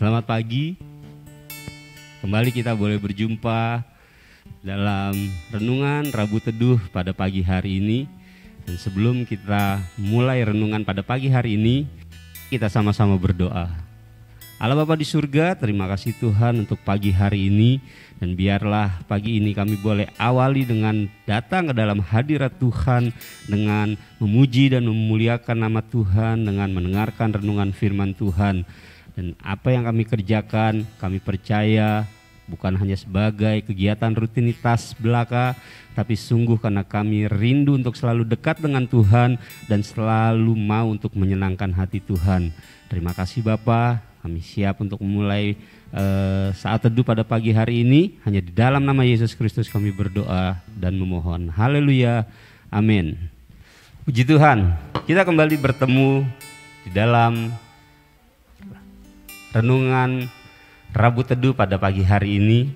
Selamat pagi. Kembali kita boleh berjumpa dalam renungan Rabu Teduh pada pagi hari ini. Dan sebelum kita mulai renungan pada pagi hari ini, kita sama-sama berdoa. Allah Bapa di surga, terima kasih Tuhan untuk pagi hari ini. Dan biarlah pagi ini kami boleh awali dengan datang ke dalam hadirat Tuhan, dengan memuji dan memuliakan nama Tuhan, dengan mendengarkan renungan firman Tuhan. Dan apa yang kami kerjakan, kami percaya bukan hanya sebagai kegiatan rutinitas belaka, tapi sungguh karena kami rindu untuk selalu dekat dengan Tuhan dan selalu mau untuk menyenangkan hati Tuhan. Terima kasih Bapa, kami siap untuk memulai saat teduh pada pagi hari ini. Hanya di dalam nama Yesus Kristus kami berdoa dan memohon. Haleluya, amin. Puji Tuhan, kita kembali bertemu di dalam renungan Rabu Teduh pada pagi hari ini.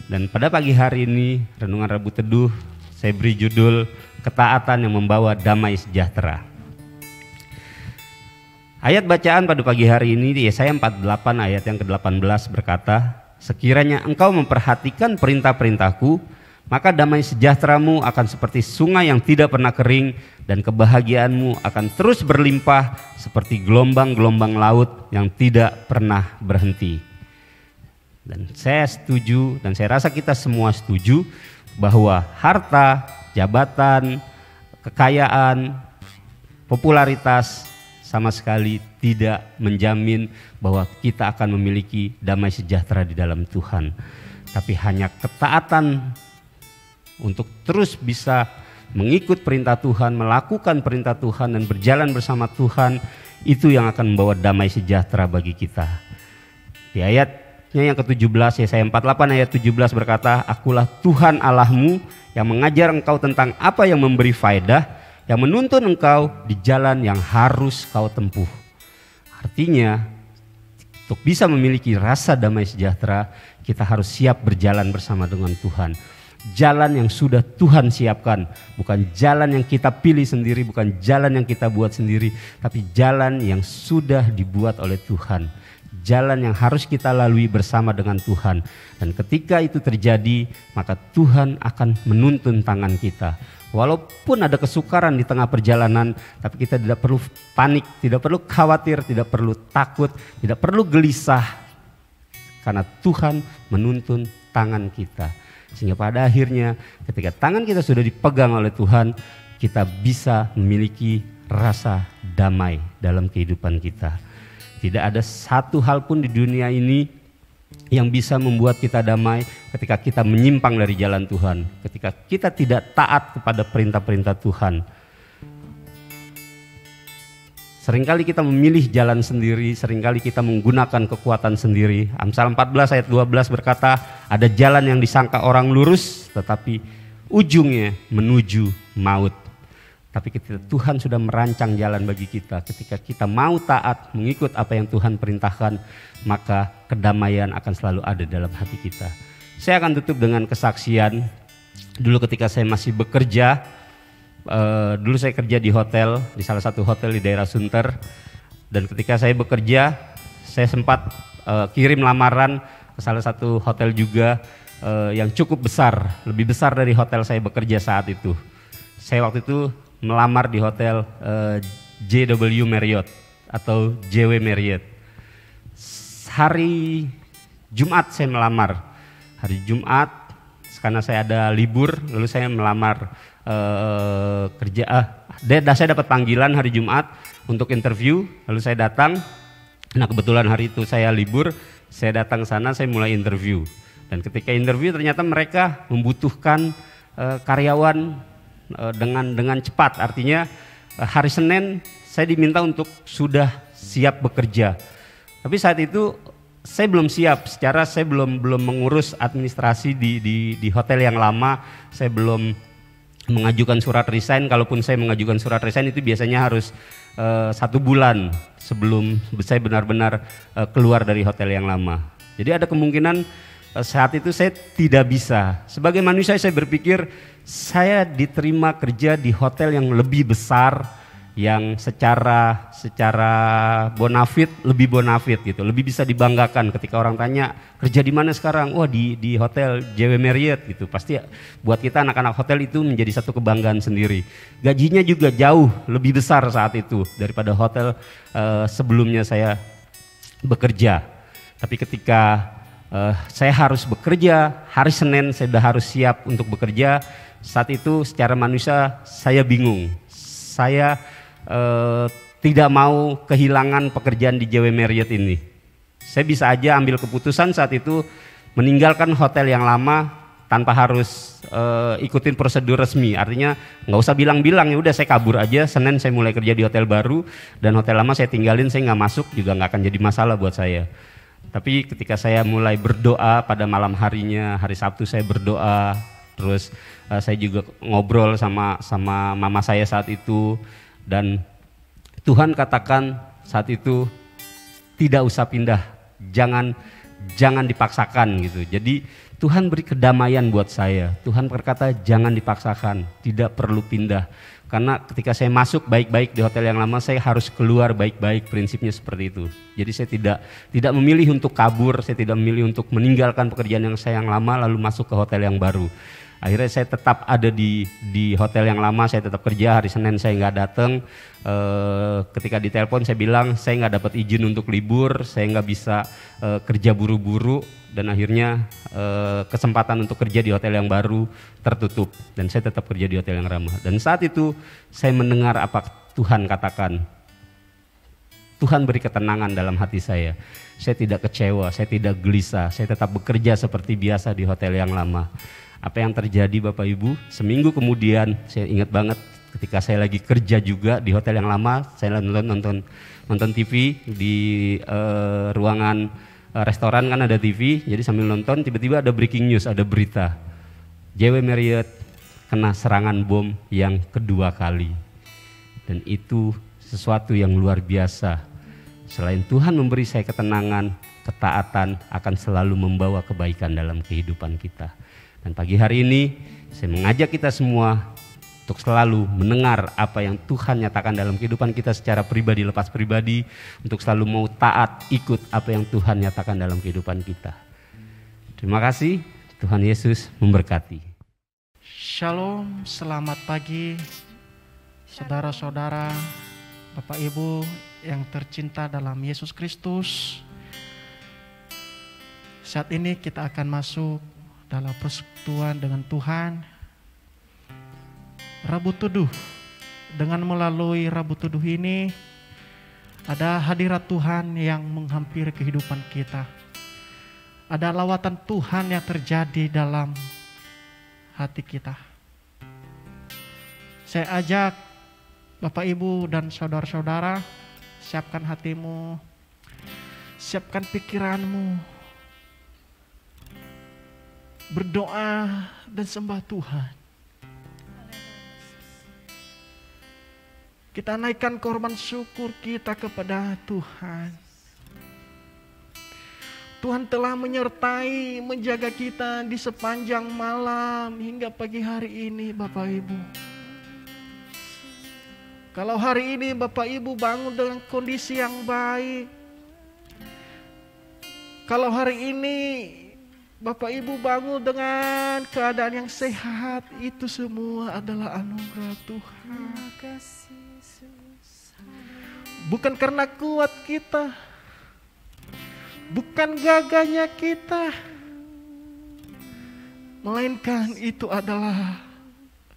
Dan pada pagi hari ini renungan Rabu Teduh saya beri judul Ketaatan yang Membawa Damai Sejahtera. Ayat bacaan pada pagi hari ini di Yesaya 48 ayat yang ke-18 berkata, "Sekiranya engkau memperhatikan perintah-perintahku, maka damai sejahteramu akan seperti sungai yang tidak pernah kering, dan kebahagiaanmu akan terus berlimpah seperti gelombang-gelombang laut yang tidak pernah berhenti." Dan saya setuju, dan saya rasa kita semua setuju, bahwa harta, jabatan, kekayaan, popularitas sama sekali tidak menjamin bahwa kita akan memiliki damai sejahtera di dalam Tuhan. Tapi hanya ketaatan untuk terus bisa mengikut perintah Tuhan, melakukan perintah Tuhan dan berjalan bersama Tuhan, itu yang akan membawa damai sejahtera bagi kita. Di ayatnya yang ke-17, Yesaya 48 ayat 17 berkata, "Akulah Tuhan Allahmu yang mengajar engkau tentang apa yang memberi faedah, yang menuntun engkau di jalan yang harus kau tempuh." Artinya, untuk bisa memiliki rasa damai sejahtera, kita harus siap berjalan bersama dengan Tuhan. Jalan yang sudah Tuhan siapkan, bukan jalan yang kita pilih sendiri, bukan jalan yang kita buat sendiri, tapi jalan yang sudah dibuat oleh Tuhan. Jalan yang harus kita lalui bersama dengan Tuhan. Dan ketika itu terjadi, maka Tuhan akan menuntun tangan kita. Walaupun ada kesukaran di tengah perjalanan, tapi kita tidak perlu panik, tidak perlu khawatir, tidak perlu takut, tidak perlu gelisah, karena Tuhan menuntun tangan kita. Sehingga pada akhirnya ketika tangan kita sudah dipegang oleh Tuhan, kita bisa memiliki rasa damai dalam kehidupan kita. Tidak ada satu hal pun di dunia ini yang bisa membuat kita damai ketika kita menyimpang dari jalan Tuhan, ketika kita tidak taat kepada perintah-perintah Tuhan. Seringkali kita memilih jalan sendiri, seringkali kita menggunakan kekuatan sendiri. Amsal 14 ayat 12 berkata, "Ada jalan yang disangka orang lurus, tetapi ujungnya menuju maut." Tapi ketika Tuhan sudah merancang jalan bagi kita, ketika kita mau taat mengikut apa yang Tuhan perintahkan, maka kedamaian akan selalu ada dalam hati kita. Saya akan tutup dengan kesaksian. Dulu ketika saya masih bekerja, dulu saya kerja di hotel, di salah satu hotel di daerah Sunter. Dan ketika saya bekerja, saya sempat kirim lamaran ke salah satu hotel juga yang cukup besar, lebih besar dari hotel saya bekerja saat itu. Saya waktu itu melamar di hotel JW Marriott atau JW Marriott. Hari Jumat saya melamar. Hari Jumat karena saya ada libur, lalu saya melamar saya dapat panggilan hari Jumat untuk interview, lalu saya datang. Nah, kebetulan hari itu saya libur, saya datang ke sana, saya mulai interview. Dan ketika interview ternyata mereka membutuhkan karyawan dengan cepat. Artinya hari Senin saya diminta untuk sudah siap bekerja. Tapi saat itu saya belum siap, saya belum mengurus administrasi di hotel yang lama. Saya belum mengajukan surat resign. Kalaupun saya mengajukan surat resign itu biasanya harus 1 bulan sebelum saya benar-benar keluar dari hotel yang lama. Jadi ada kemungkinan saat itu saya tidak bisa. Sebagai manusia saya berpikir saya diterima kerja di hotel yang lebih besar, yang secara bonafit, lebih bonafit gitu, lebih bisa dibanggakan ketika orang tanya kerja di mana sekarang, wah di hotel JW Marriott gitu. Pasti buat kita anak-anak hotel itu menjadi satu kebanggaan sendiri. Gajinya juga jauh lebih besar saat itu daripada hotel sebelumnya saya bekerja. Tapi ketika saya harus bekerja, hari Senin saya sudah harus siap untuk bekerja. Saat itu secara manusia saya bingung. Saya tidak mau kehilangan pekerjaan di JW Marriott ini. Saya bisa aja ambil keputusan saat itu meninggalkan hotel yang lama tanpa harus ikutin prosedur resmi. Artinya nggak usah bilang-bilang, ya udah saya kabur aja. Senin saya mulai kerja di hotel baru dan hotel lama saya tinggalin, saya nggak masuk juga nggak akan jadi masalah buat saya. Tapi ketika saya mulai berdoa pada malam harinya, hari Sabtu saya berdoa, terus saya juga ngobrol sama mama saya saat itu. Dan Tuhan katakan saat itu tidak usah pindah, jangan dipaksakan gitu. Jadi Tuhan beri kedamaian buat saya. Tuhan berkata jangan dipaksakan, tidak perlu pindah. Karena ketika saya masuk baik-baik di hotel yang lama, saya harus keluar baik-baik, prinsipnya seperti itu. Jadi saya tidak memilih untuk kabur, saya tidak memilih untuk meninggalkan pekerjaan yang lama lalu masuk ke hotel yang baru. Akhirnya saya tetap ada di hotel yang lama, saya tetap kerja. Hari Senin saya nggak datang. Ketika ditelepon saya bilang saya nggak dapat izin untuk libur, saya nggak bisa kerja buru-buru, dan akhirnya kesempatan untuk kerja di hotel yang baru tertutup dan saya tetap kerja di hotel yang ramah. Dan saat itu saya mendengar apa Tuhan katakan. Tuhan beri ketenangan dalam hati saya. Saya tidak kecewa, saya tidak gelisah, saya tetap bekerja seperti biasa di hotel yang lama. Apa yang terjadi Bapak Ibu, seminggu kemudian saya ingat banget ketika saya lagi kerja juga di hotel yang lama, saya nonton TV di ruangan restoran kan ada TV, jadi sambil nonton tiba-tiba ada breaking news, ada berita JW Marriott kena serangan bom yang kedua kali. Dan itu sesuatu yang luar biasa. Selain Tuhan memberi saya ketenangan, ketaatan akan selalu membawa kebaikan dalam kehidupan kita. Dan pagi hari ini saya mengajak kita semua untuk selalu mendengar apa yang Tuhan nyatakan dalam kehidupan kita secara pribadi, lepas pribadi, untuk selalu mau taat ikut apa yang Tuhan nyatakan dalam kehidupan kita. Terima kasih, Tuhan Yesus memberkati. Shalom, selamat pagi saudara-saudara, Bapak Ibu yang tercinta dalam Yesus Kristus. Saat ini kita akan masuk dalam persekutuan dengan Tuhan. Rabu Teduh. Dengan melalui Rabu Teduh ini ada hadirat Tuhan yang menghampiri kehidupan kita. Ada lawatan Tuhan yang terjadi dalam hati kita. Saya ajak Bapak Ibu dan saudara-saudara, siapkan hatimu, siapkan pikiranmu, berdoa dan sembah Tuhan. Kita naikkan korban syukur kita kepada Tuhan. Tuhan telah menyertai, menjaga kita di sepanjang malam hingga pagi hari ini Bapak Ibu. Kalau hari ini Bapak Ibu bangun dengan kondisi yang baik, kalau hari ini Bapak Ibu bangun dengan keadaan yang sehat, itu semua adalah anugerah Tuhan. Bukan karena kuat kita, bukan gagahnya kita, melainkan itu adalah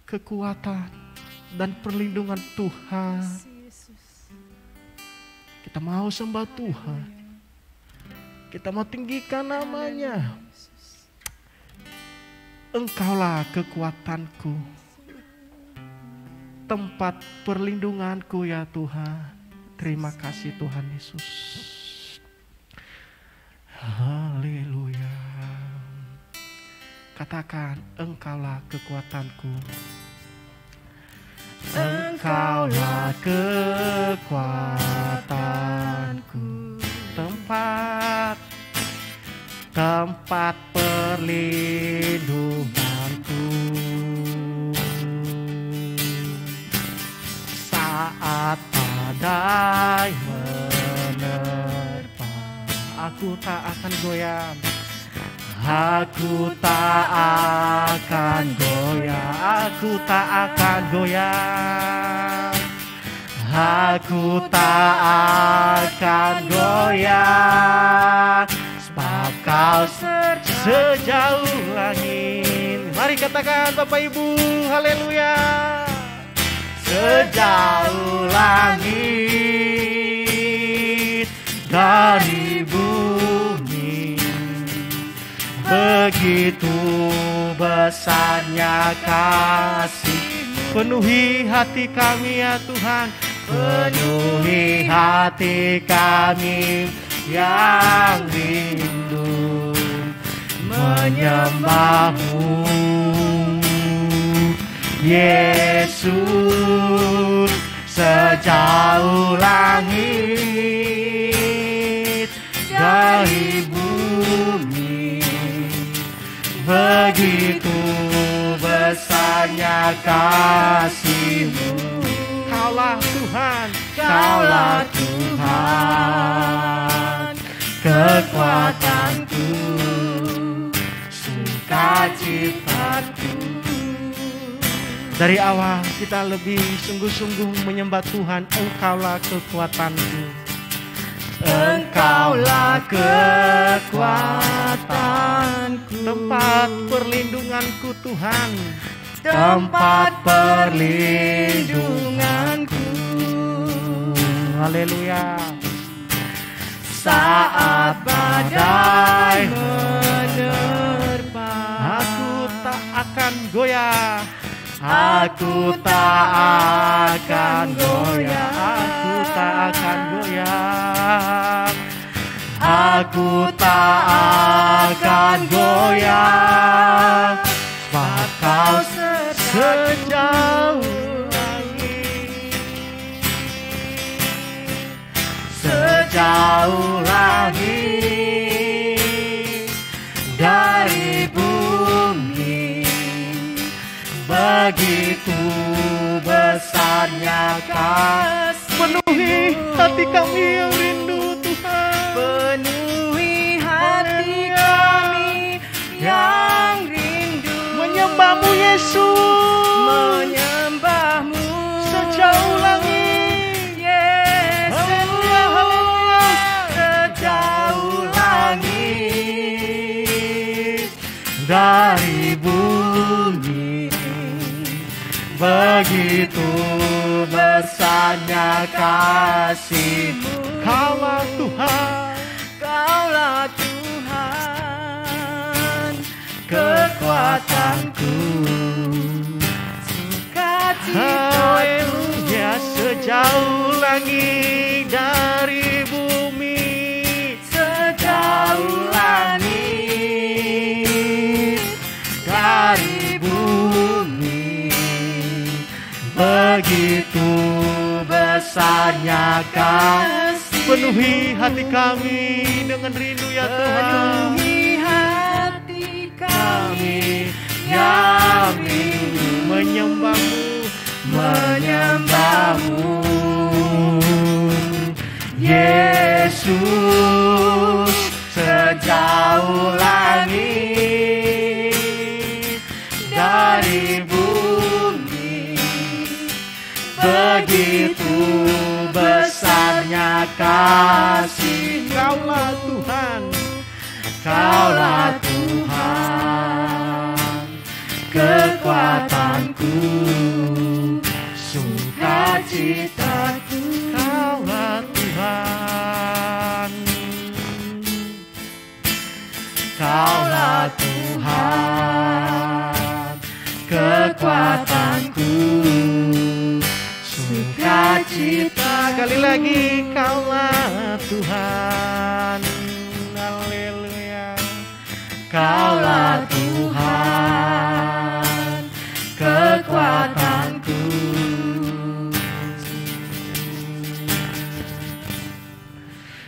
kekuatan dan perlindungan Tuhan. Kita mau sembah Tuhan, kita mau tinggikan namanya. Engkaulah kekuatanku, tempat perlindunganku ya Tuhan. Terima kasih Tuhan Yesus. Haleluya. Katakan, Engkaulah kekuatanku. Engkaulah kekuatanku, tempat perlindunganku. Saat badai menerpa, aku tak akan goyah. Aku tak akan goyah, aku tak akan goyah. Aku tak akan goyah, sebab Kau sejauh langit. Mari katakan Bapak Ibu, haleluya. Sejauh langit dari bumi, begitu besarnya kasih. Penuhi hati kami ya Tuhan, penuhi hati kami yang rindu menyembah-Mu, Yesus. Sejauh langit dari bumi, begitu besarnya kasih-Mu. Kaulah Tuhan, Kaulah Tuhan, kekuatanku, sukacitaku. Dari awal kita lebih sungguh-sungguh menyembah Tuhan. Engkaulah kekuatanku, Engkaulah kekuatanku, tempat perlindunganku Tuhan, tempat perlindunganku. Haleluya. Saat badai menerpa, aku tak akan goyah. Aku tak akan goyah, aku tak akan goyah. Aku tak akan goyah, sebab Kau sejauh langit, sejauh langit dari bumi, begitu besarnya kasih. Penuhi hati kami yang rindu Tuhan, penuhi hati kami yang rindu menyembah-Mu Yesus, menyembah-Mu sejauh langit, Yesus. Sejauh langit dari bumi, begitu besarnya kasih-Mu. Kaulah Tuhan, Kaulah Tuhan, kekuatanku, haleluya. Sejauh langit dari bumi, sejauh langit dari bumi, begitu besarnya kasih. Penuhi hati kami dengan rindu ya Tuhan, penuhi hati kami yang rindu menyembah-Mu, menyembah-Mu, Yesus. Sejauh langit dari bumi, begitu besarnya kasih. Kaulah Tuhan, Kaulah Tuhan, kekuatanku, sukacitaku. Kaulah Tuhan, Kaulah Tuhan, kekuatanku, sukacita. Sekali lagi, Kaulah Tuhan, haleluya. Kaulah Tuhan, kekuatanku,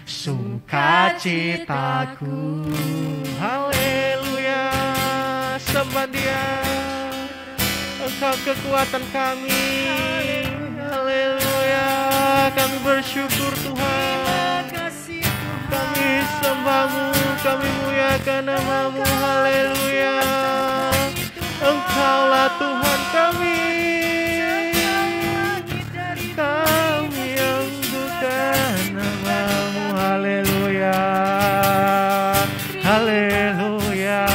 sukacitaku. Haleluya, sembah Dia, Engkau kekuatan kami. Haleluya, kami bersyukur Tuhan. Kami sembah-Mu, kami muliakan nama-Mu, haleluya. Engkaulah Tuhan kami. Kami anggukan nama-Mu, haleluya. Haleluya.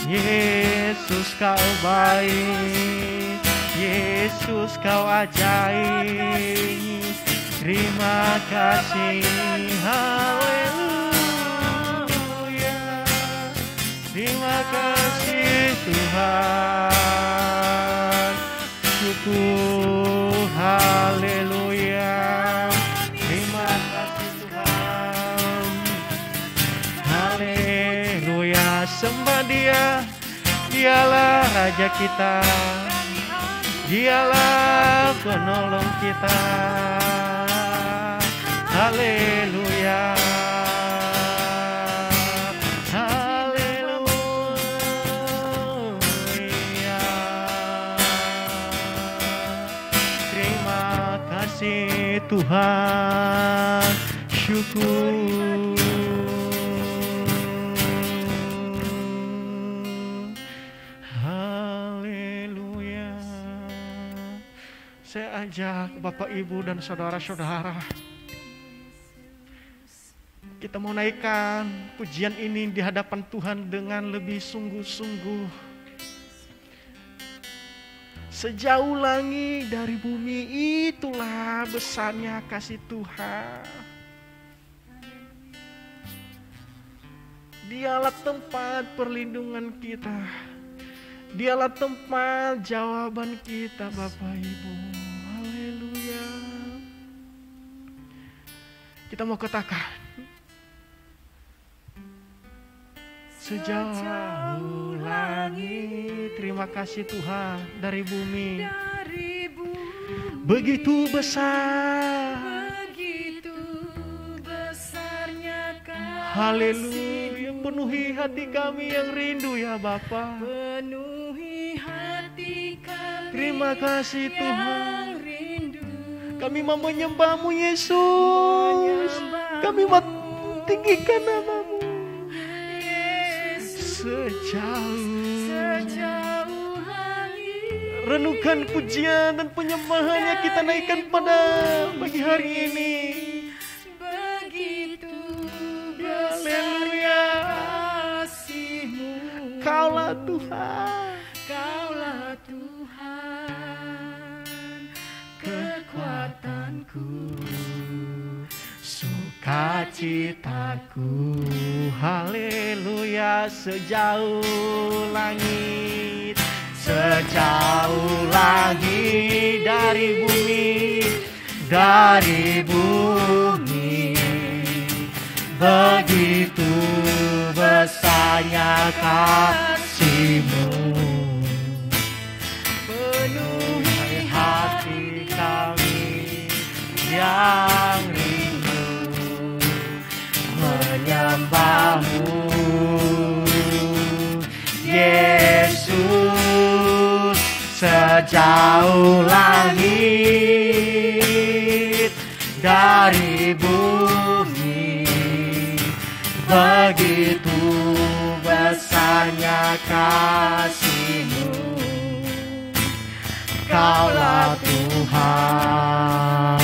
Yesus kau baik, Yesus kau ajaib. Terima kasih, haleluya. Terima kasih Tuhan. Syukur, haleluya. Terima kasih Tuhan. Haleluya. Sembah Dia, Dialah Raja kita, Dialah penolong kita. Haleluya. Haleluya. Terima kasih Tuhan. Syukur. Haleluya. Saya ajak Bapak Ibu dan saudara-saudara, kita mau naikkan pujian ini di hadapan Tuhan dengan lebih sungguh-sungguh. Sejauh langit dari bumi, itulah besarnya kasih Tuhan. Dialah tempat perlindungan kita. Dialah tempat jawaban kita, Bapak Ibu. Haleluya. Kita mau katakan, sejauh langit, terima kasih Tuhan, dari bumi, begitu besar, besarnya kasih. Haleluya. Penuhi hati kami yang rindu ya Bapa. Penuhi hati kami. Terima kasih yang Tuhan. rindu. Kami mau menyembah-Mu Yesus. Kami mau tinggikan nama-Mu. Sejauh langit. Renungkan pujian dan penyembahan yang kita naikkan pada pagi hari ini. Begitu Haleluya. kasih-Mu. Kaulah Tuhan. Kaulah Tuhan, kekuatanku, Sukacitaku. Haleluya. Sejauh langit, sejauh langit dari bumi, begitu besarnya kasih-Mu. Penuhi hati kami yang rindu menyembah-Mu, Yesus. Sejauh langit dari bumi, begitu besarnya kasih-Mu. Kaulah Tuhan,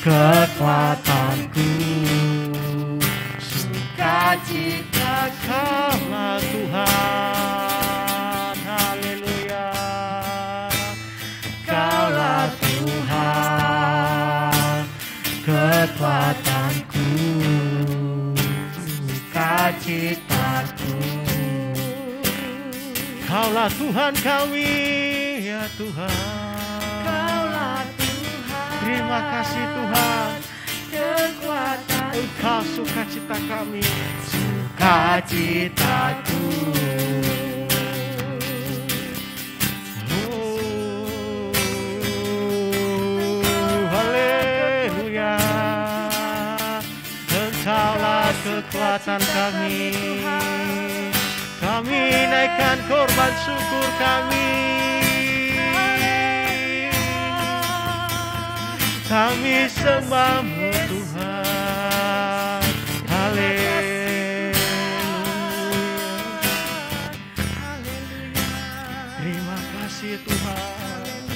kekuatanku, sukacita. Kaulah Tuhan. Haleluya. Kaulah Tuhan, kekuatanku, sukacitaku. Kaulah Tuhan kami, ya Tuhan. Kaulah Tuhan, Terima kasih Tuhan. kekuatan. Engkau sukacita kami, sukacitaku. Haleluya. Engkaulah kekuatan kami. Kami naikkan korban syukur kami. kami sembah-Mu Tuhan. Haleluya. Terima kasih Tuhan.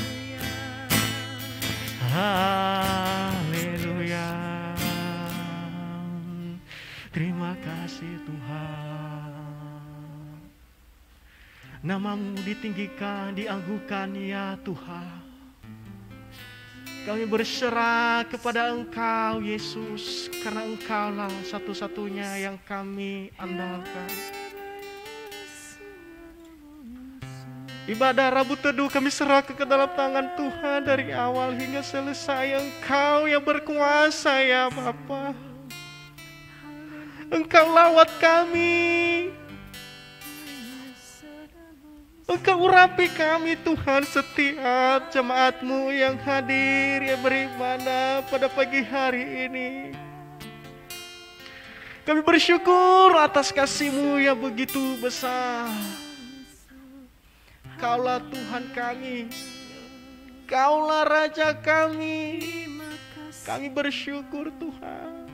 Haleluya. Terima kasih Tuhan. Nama-Mu ditinggikan, diaguhkan ya Tuhan. Kami berserah kepada Engkau Yesus, karena Engkaulah satu-satunya yang kami andalkan. Ibadah Rabu Teduh kami serahkan ke dalam tangan Tuhan dari awal hingga selesai. Engkau yang berkuasa ya Bapa. Engkau lawat kami. Engkau urapi kami Tuhan, setiap jemaat-Mu yang hadir, yang beribadah pada pagi hari ini. Kami bersyukur atas kasih-Mu yang begitu besar. Kaulah Tuhan kami, Kaulah Raja kami. Kami bersyukur Tuhan.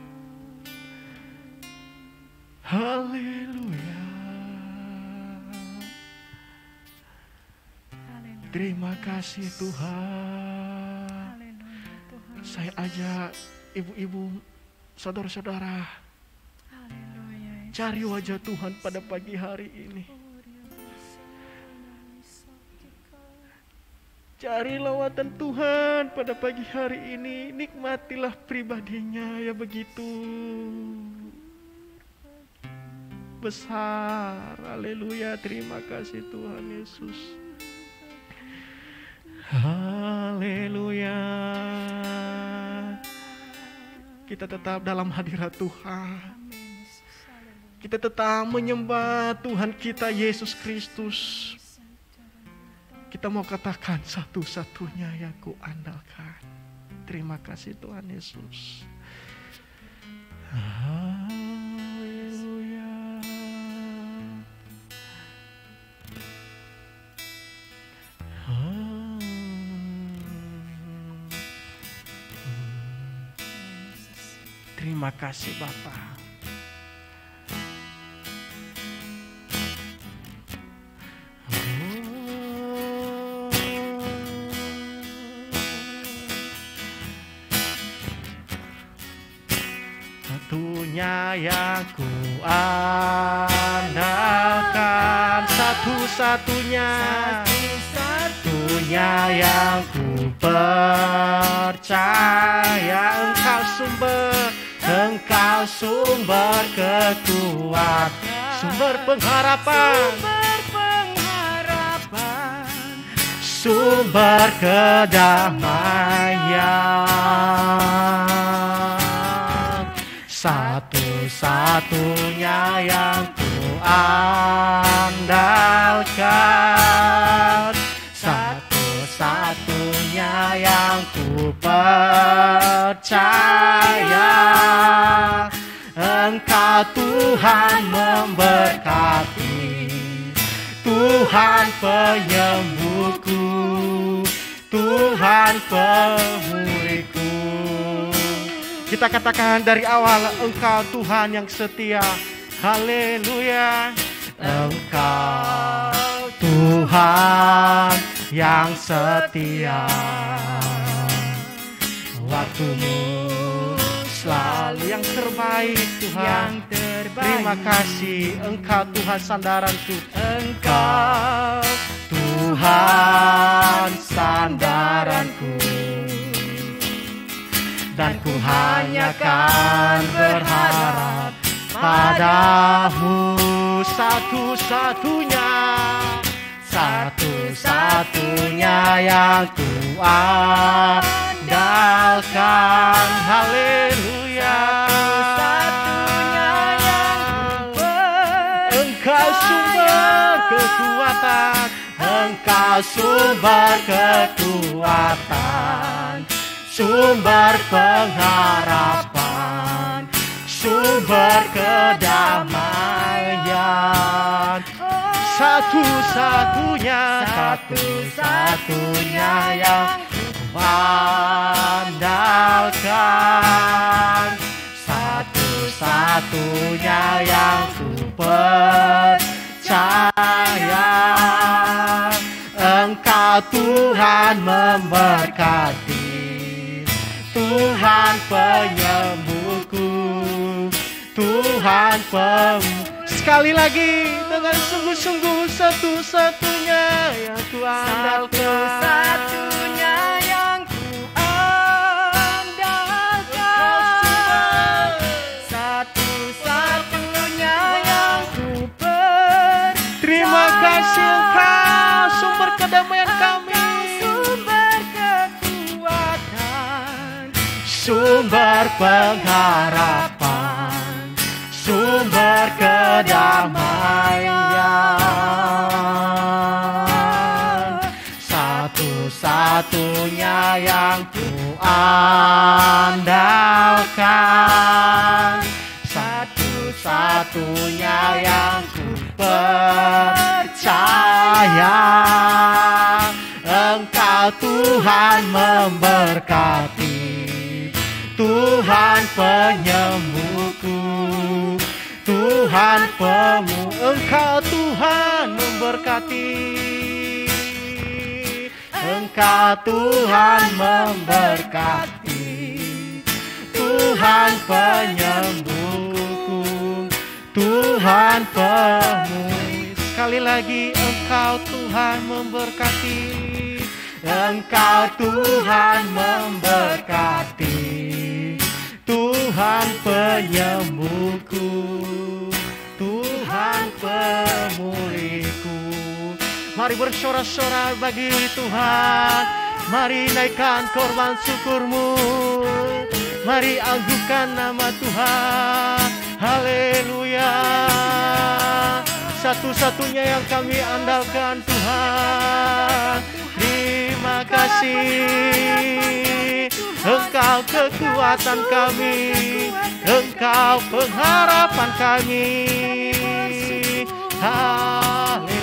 Haleluya. Terima kasih Tuhan. Saya ajak ibu-ibu, saudara-saudara, cari wajah Tuhan pada pagi hari ini. Cari lawatan Tuhan pada pagi hari ini. Nikmatilah pribadinya yang begitu besar. Haleluya. Terima kasih Tuhan Yesus. Haleluya. Kita tetap dalam hadirat Tuhan. Kita tetap menyembah Tuhan kita Yesus Kristus. Kita mau katakan satu-satunya yang kuandalkan. Terima kasih Tuhan Yesus. Haleluya. Terima kasih Bapa. Satunya yang ku andalkan, satu-satunya yang ku percaya. Engkau sumber kekuatan, sumber pengharapan, sumber kedamaian. Satu-satunya yang ku andalkan, satu-satunya yang ku percaya. Engkau Tuhan memberkati, Tuhan penyembuhku, Tuhan pemulihku. Kita katakan dari awal, Engkau Tuhan yang setia. Haleluya. Engkau Tuhan yang setia. Waktu-Mu selalu yang terbaik Tuhan. Terima kasih. Engkau Tuhan sandaranku. Engkau Tuhan sandaranku. Dan ku hanya kan berharap padamu, satu-satunya yang ku andalkan. Haleluya. Engkau sumber kekuatan, Engkau sumber kekuatan, sumber pengharapan, sumber kedamaian. Satu-satunya yang ku andalkan, satu-satunya yang ku percaya. Engkau Tuhan memberkati, Tuhan penyembuhku, Tuhan sekali lagi dengan sungguh-sungguh satu-satunya yang ku andalkan, satu-satunya yang ku andalkan, satu-satunya yang ku terima kasih Engkau sumber kedamaian kami, sumber kekuatan, sumber pengharapan, sumber kedamaian, satu-satunya yang ku andalkan, satu-satunya yang ku percaya. Engkau Tuhan memberkati, Tuhan penyembuhku, Tuhan Engkau Tuhan memberkati, Engkau Tuhan memberkati, Tuhan penyembuhku, Tuhan sekali lagi Engkau Tuhan memberkati, Engkau Tuhan memberkati, Tuhan penyembuhku, Tuhan pemulihku. Mari bersorak-sorak bagi Tuhan, mari naikkan korban syukurmu, mari agungkan nama Tuhan. Haleluya. Satu-satunya yang kami andalkan Tuhan. Terima kasih, Engkau kekuatan kami, Engkau pengharapan kami. Haleluya.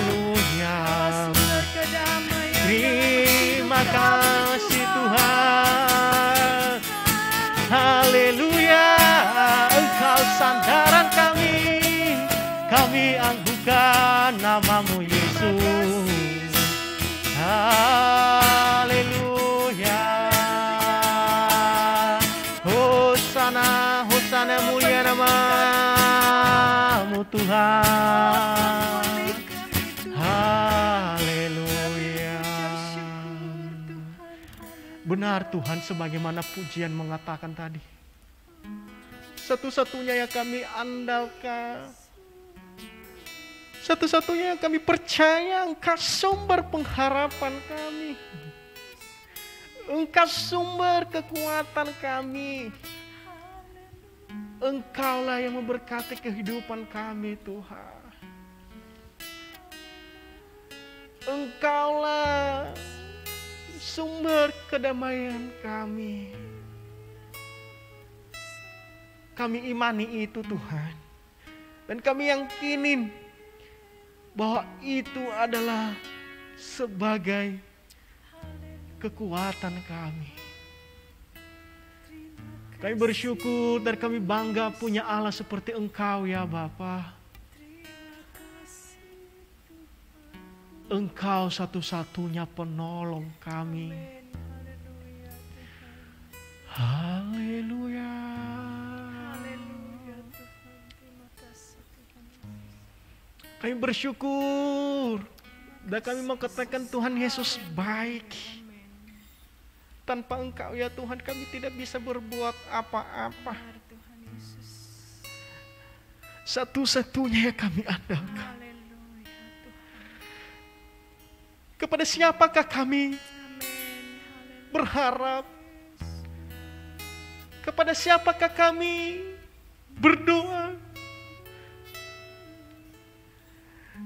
Terima kasih Tuhan. Haleluya. Engkau sandaran kami, kami anggukan namamu Yesus. Haleluya. Hosana, Hosana, mulia namamu Tuhan. Haleluya. Benar Tuhan, sebagaimana pujian mengatakan tadi, satu-satunya yang kami andalkan, satu-satunya yang kami percaya, Engkau sumber pengharapan kami, Engkau sumber kekuatan kami, Engkaulah yang memberkati kehidupan kami Tuhan. Engkaulah sumber kedamaian kami. Kami imani itu Tuhan, dan kami yakinin bahwa itu adalah sebagai kekuatan kami. Kami bersyukur dan kami bangga punya Allah seperti Engkau ya Bapa. Engkau satu-satunya penolong kami. Haleluya. Kami bersyukur dan kami mengatakan Tuhan Yesus baik. Tanpa Engkau ya Tuhan kami tidak bisa berbuat apa-apa. Satu-satunya yang kami andalkan. Kepada siapakah kami berharap? Kepada siapakah kami berdoa?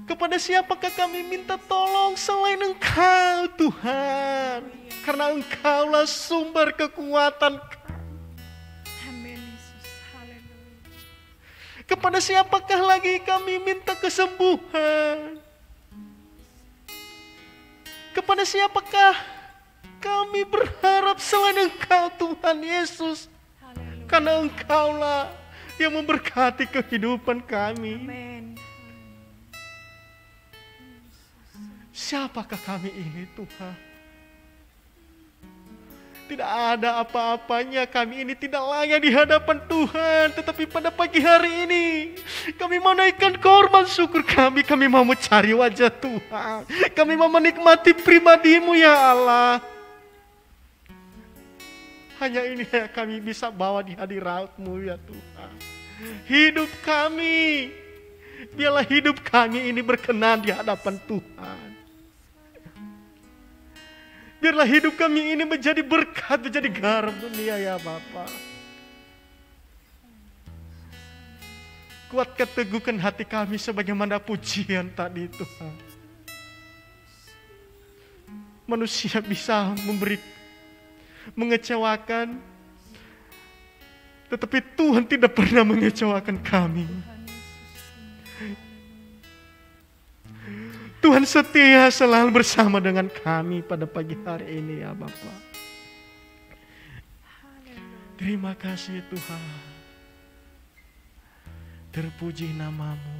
Kepada siapakah kami minta tolong selain Engkau Tuhan? Karena Engkaulah sumber kekuatan. Kepada siapakah lagi kami minta kesembuhan? Kepada siapakah Kami berharap selain Engkau Tuhan Yesus. Karena Engkaulah yang memberkati kehidupan kami. Amin. Siapakah kami ini Tuhan? Tidak ada apa-apanya, kami ini tidak layak di hadapan Tuhan. Tetapi pada pagi hari ini kami mau naikkan korban syukur kami. Kami mau mencari wajah Tuhan. Kami mau menikmati pribadi-Mu ya Allah. Hanya ini yang kami bisa bawa di hadirat-Mu ya Tuhan. Hidup kami, biarlah hidup kami ini berkenan di hadapan Tuhan. Biarlah hidup kami ini menjadi berkat, menjadi garam dunia ya Bapa. Kuatkan teguhkan hati kami sebagaimana pujian tadi Tuhan. Manusia bisa mengecewakan, tetapi Tuhan tidak pernah mengecewakan kami. Tuhan setia selalu bersama dengan kami pada pagi hari ini ya Bapa. Terima kasih Tuhan. Terpuji nama-Mu.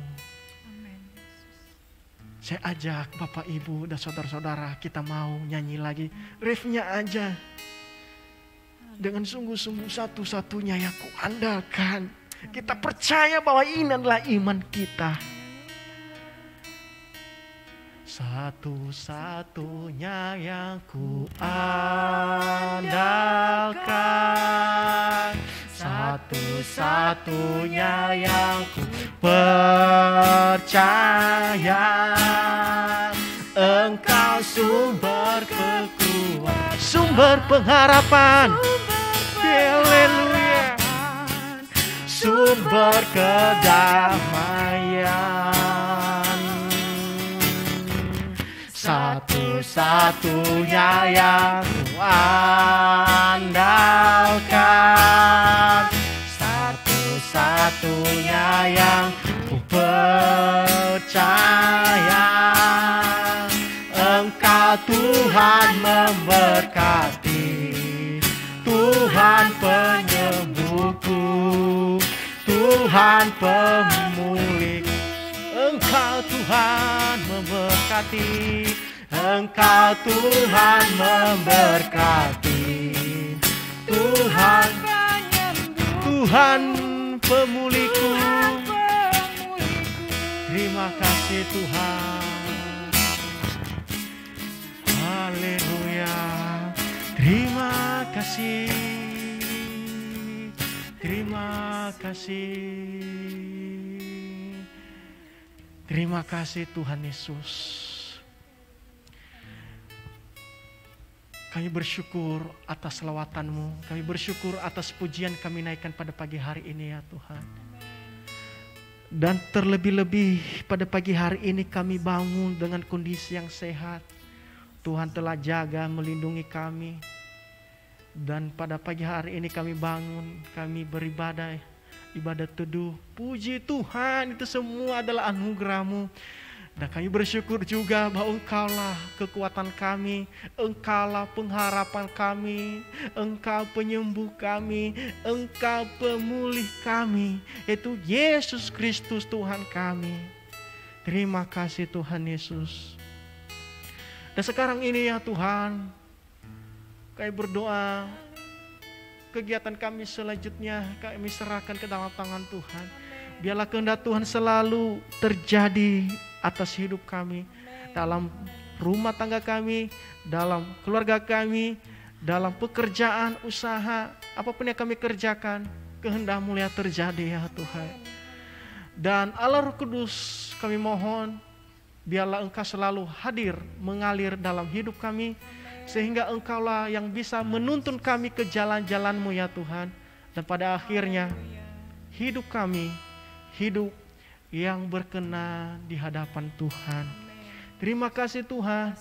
Saya ajak Bapak Ibu dan saudara-saudara, kita mau nyanyi lagi. Refnya aja. Dengan sungguh-sungguh satu-satunya yang kuandalkan. Kita percaya bahwa ini adalah iman kita. Satu-satunya yang ku andalkan, satu-satunya yang ku percaya, Engkau sumber kekuatan, sumber pengharapan, haleluya, sumber kedamaian. Satu-satunya yang ku andalkan, satu-satunya yang ku percaya, Engkau Tuhan memberkati, Tuhan penyembuhku, Tuhan pemulihku. Engkau Tuhan memberkati, Engkau Tuhan memberkati, Tuhan pemulihku. Terima kasih Tuhan. Haleluya. Terima kasih. Terima kasih. Terima kasih Tuhan Yesus. Kami bersyukur atas selawatan-Mu. Kami bersyukur atas pujian kami naikkan pada pagi hari ini ya Tuhan. Dan terlebih-lebih pada pagi hari ini kami bangun dengan kondisi yang sehat. Tuhan telah jaga melindungi kami. Dan pada pagi hari ini kami bangun, kami beribadah, ibadah teduh. Puji Tuhan, itu semua adalah anugerah-Mu. Dan kami bersyukur juga bahwa Engkaulah kekuatan kami, Engkaulah pengharapan kami, Engkau penyembuh kami, Engkau pemulih kami, yaitu Yesus Kristus Tuhan kami. Terima kasih Tuhan Yesus. Dan sekarang ini ya Tuhan, kami berdoa, kegiatan kami selanjutnya kami serahkan ke dalam tangan Tuhan. Biarlah kehendak Tuhan selalu terjadi atas hidup kami, dalam rumah tangga kami, dalam keluarga kami, dalam pekerjaan, usaha, apapun yang kami kerjakan, kehendak mulia terjadi ya Tuhan. Dan Allah Roh Kudus, kami mohon, biarlah Engkau selalu hadir, mengalir dalam hidup kami, sehingga Engkaulah yang bisa menuntun kami ke jalan-jalan-Mu ya Tuhan. Dan pada akhirnya, hidup kami, hidup yang berkenan di hadapan Tuhan. Terima kasih Tuhan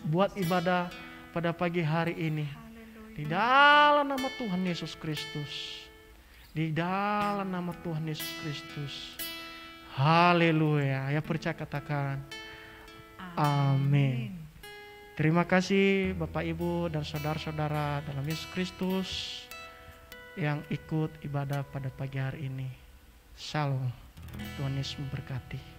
buat ibadah pada pagi hari ini. Di dalam nama Tuhan Yesus Kristus. Di dalam nama Tuhan Yesus Kristus. Haleluya. Ya percaya katakan amin. Terima kasih Bapak Ibu dan saudara-saudara dalam Yesus Kristus yang ikut ibadah pada pagi hari ini. Shalom. Tuhan Yesus memberkati.